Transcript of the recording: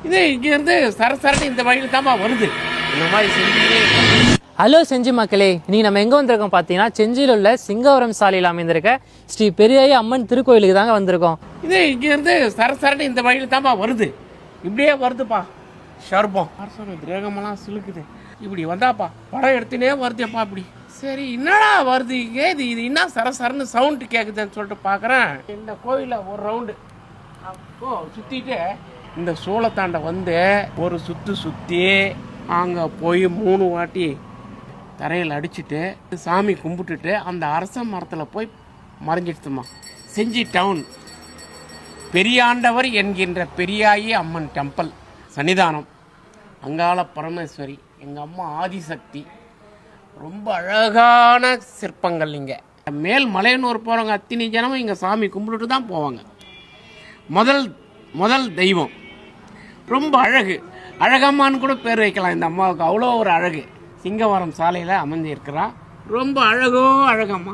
இது இங்கேருந்து சரசரன்னு இந்த வழியில் தான்ப்பா வருது. இந்த மாதிரி செஞ்சுட்டே. ஹலோ செஞ்சி மக்களே, இன்னைக்கு நம்ம எங்கே வந்திருக்கோம் பார்த்தீங்கன்னா செஞ்சியில் உள்ள சிங்கவரம் சாலையில் அமைந்திருக்க ஸ்ரீ பெரியாயி அம்மன் திருக்கோயிலுக்கு தாங்க வந்திருக்கோம். இது இங்கேருந்து சரசரன்னு இந்த வழியில் தான்ப்பா வருது. இப்படியே வருதுப்பா. ஷர்பம் திரேகமெல்லாம் சிலுக்குது. இப்படி வந்தாப்பா படம் எடுத்துனே வருதுப்பா. அப்படி சரி என்னடா வருது இது என்ன சரசரன்னு சவுண்டு கேட்குதுன்னு சொல்லிட்டு பார்க்குறேன். இந்த கோயிலில் ஒரு ரவுண்டு அப்போ சுற்றிட்டு இந்த சூளத்தாண்டை வந்து ஒரு சுற்றி அங்கே போய் 3 வாட்டி தரையில் அடிச்சுட்டு சாமி கும்பிட்டுட்டு அந்த அரச மரத்தில் போய் மறைஞ்சிடுத்துமா. செஞ்சி டவுன் பெரியாண்டவர் என்கின்ற பெரியாயி அம்மன் டெம்பிள் சன்னிதானம். அங்காள பரமேஸ்வரி எங்கள் அம்மா ஆதிசக்தி. ரொம்ப அழகான சிற்பங்கள். இங்கே மேல் மலையனூர் போகிறவங்க அத்தனை ஜனமும் இங்கே சாமி கும்பிட்டுட்டு தான் போவாங்க. முதல் தெய்வம் ரொம்ப அழகு. அழகம்மான்னு கூட பேர் வைக்கலாம் இந்த அம்மாவுக்கு. அவ்வளோ ஒரு அழகு. சிங்கவரம் சாலையில் அமைஞ்சிருக்கிறா. ரொம்ப அழகோ அழகம்மா.